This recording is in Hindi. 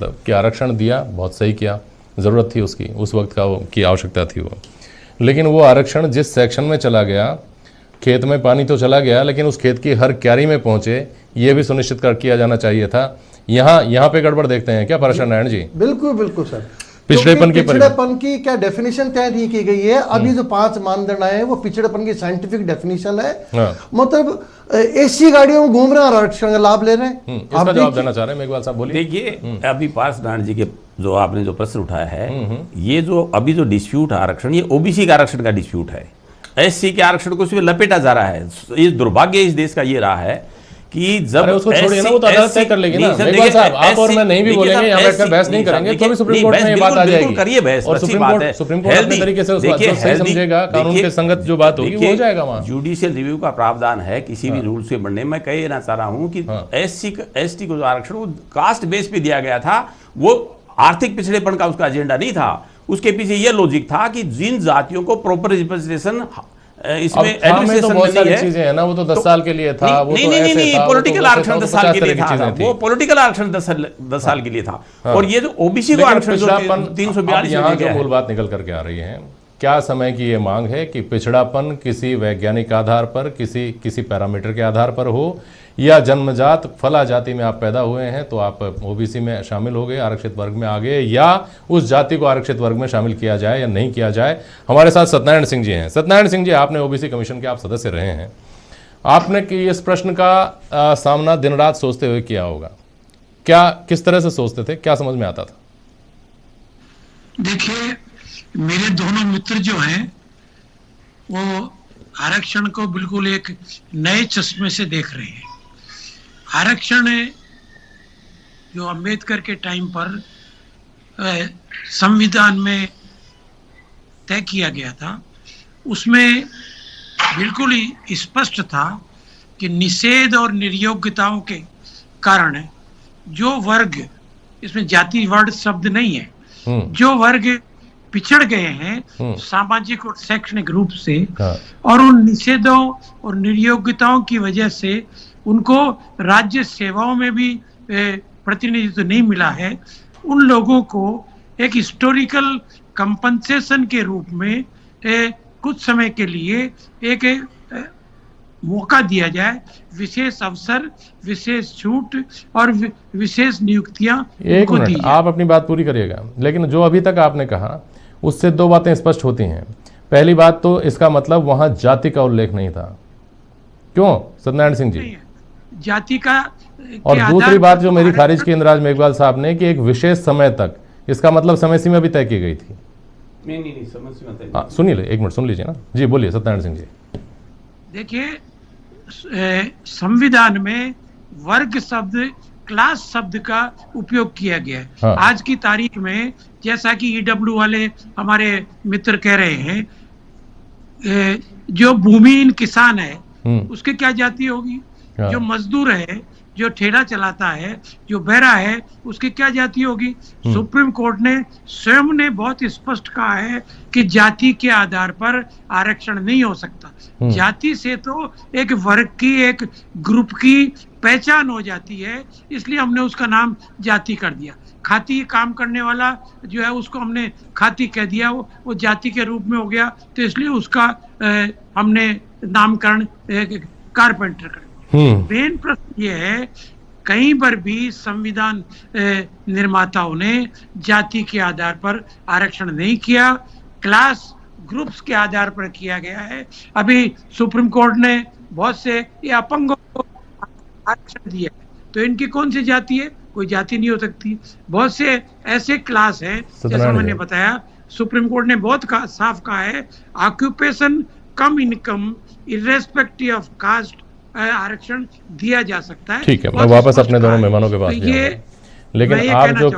मतलब कि आरक्षण दिया, बहुत सही किया, ज़रूरत थी उसकी, उस वक्त की आवश्यकता थी वो। लेकिन वो आरक्षण जिस सेक्शन में चला गया, खेत में पानी तो चला गया, लेकिन उस खेत की हर क्यारी में पहुंचे, ये भी सुनिश्चित किया जाना चाहिए था। यहाँ पे गड़बड़ देखते हैं क्या परेशान नारायण जी? बिल्कुल बिल्कुल सर। पिछड़ेपन की क्या डेफिनेशन तय नहीं की गई है। अभी जो 5 मानदंड आए हैं वो पिछड़ेपन की साइंटिफिक डेफिनेशन है। मतलब एसी गाड़ियों में घूम रहे हैं और आरक्षण का लाभ ले रहे हैं। इसका जवाब देना चाह रहे हैं मेघवाल साहब, बोलिए। देखिए, अभी पार्थ नारायण जी के जो आपने जो प्रश्न उठाया है, ये जो अभी जो डिस्प्यूट है आरक्षण, ये ओबीसी के आरक्षण का डिस्प्यूट है। एससी के आरक्षण को उसमें लपेटा जा रहा है। ये दुर्भाग्य इस देश का ये रहा है कि जब उसको छोड़िए ना, वो तो अदालत तय कर लेगी ना। मेघवाल साहब, आप और मैं नहीं भी बोलेंगे, यहाँ बैठकर बहस नहीं करेंगे, तो भी सुप्रीम कोर्ट में ये बात आ जाएगी। करिए बहस, और सुप्रीम कोर्ट अपने तरीके से सही समझेगा, कानून के संगत जो बात होगी वो हो जाएगा वहाँ। जुडिशियल रिव्यू का प्रावधान है किसी भी रूल से बढ़ने। मैं कहना चाह रहा हूँ कि एसटी को जो आरक्षण वो कास्ट बेस पे दिया गया था, वो आर्थिक पिछड़ेपन का उसका एजेंडा नहीं था। उसके पीछे यह लॉजिक था कि जिन जातियों को प्रॉपर रिप्रेजेंटेशन इसमें एडमिनिस्ट्रेशन तो बहुत सारी चीजें हैं ना, वो तो 10 साल के लिए था। नहीं, पॉलिटिकल आरक्षण 10 साल के लिए था। वो पॉलिटिकल आरक्षण 10 साल के लिए था। और ये जो ओबीसी को आरक्षण 342 यहाँ जो मूल बात निकल करके आ रही है, क्या समय की ये मांग है कि पिछड़ापन किसी वैज्ञानिक आधार पर, किसी पैरामीटर के आधार पर हो, या जन्मजात फला जाति में आप पैदा हुए हैं तो आप ओबीसी में शामिल हो गए, आरक्षित वर्ग में आ गए, या उस जाति को आरक्षित वर्ग में शामिल किया जाए या नहीं किया जाए। हमारे साथ सत्यनारायण सिंह जी हैं। सत्यनारायण सिंह जी, आपने ओबीसी कमीशन के आप सदस्य रहे हैं, आपने कि इस प्रश्न का सामना दिन रात सोचते हुए किया होगा। क्या, किस तरह से सोचते थे, क्या समझ में आता था? देखिए, मेरे दोनों मित्र जो हैं वो आरक्षण को बिल्कुल एक नए चश्मे से देख रहे हैं। आरक्षण जो अंबेडकर के टाइम पर संविधान में तय किया गया था, उसमें बिल्कुल ही स्पष्ट था कि निषेध और निर्योग्यताओं के कारण जो वर्ग, इसमें जाति वर्ड शब्द नहीं है, जो वर्ग पिछड़ गए हैं सामाजिक और शैक्षणिक रूप से, और उन निषेधों और निर्योग्यताओं की वजह से उनको राज्य सेवाओं में भी प्रतिनिधित्व नहीं मिला है, उन लोगों को एक हिस्टोरिकल कंपनसेशन के रूप में कुछ समय के लिए एक मौका दिया जाए, विशेष अवसर, विशेष छूट और विशेष नियुक्तियां। एक मिनट, आप अपनी बात पूरी करिएगा। लेकिन जो अभी तक आपने कहा उससे 2 बातें स्पष्ट होती हैं। पहली बात तो इसका मतलब वहां जाति का उल्लेख नहीं था। क्यों सत्यनारायण सिंह जी? जाति का। और दूसरी बात जो मेरी खारिज की इंद्राज मेघवाल साहब ने कि एक विशेष समय तक, इसका मतलब समय सीमा भी तय की गई थी। नहीं, समय सीमा तय। सुनिए, एक मिनट सुन लीजिए ना जी, बोलिए सत्यनारायण सिंह जी। देखिए, संविधान में वर्ग शब्द, क्लास शब्द का उपयोग किया गया है। हाँ। आज की तारीख में जैसा कि ईडब्ल्यू वाले हमारे मित्र कह रहे हैं, जो भूमिहीन किसान है उसके क्या जाति होगी? हाँ। जो मजदूर है, जो ठेला चलाता है, जो बहरा है, उसकी क्या जाति होगी? सुप्रीम कोर्ट ने स्वयं ने बहुत स्पष्ट कहा है कि जाति के आधार पर आरक्षण नहीं हो सकता। जाति से तो एक वर्ग की, एक ग्रुप की पहचान हो जाती है, इसलिए हमने उसका नाम जाति कर दिया। खाती काम करने वाला जो है उसको हमने खाती कह दिया, वो जाति के रूप में हो गया, तो इसलिए उसका हमने नामकरण कारपेंटर कर दिया। मेन प्रश्न ये है, कहीं पर भी संविधान निर्माताओं ने जाति के आधार पर आरक्षण नहीं किया, क्लास ग्रुप्स के आधार पर किया गया है। अभी सुप्रीम कोर्ट ने बहुत से ये अपंगों को आरक्षण दिया, तो इनकी कौन सी जाति है? कोई जाति नहीं हो सकती। बहुत से ऐसे क्लास हैं, जैसा मैंने बताया, सुप्रीम कोर्ट ने बहुत साफ कहा है, occupation cum income irrespective of caste आरक्षण दिया जा सकता है। ठीक है, मैं वापस अपने दोनों मेहमानों के पास जाऊंगा। लेकिन आप जो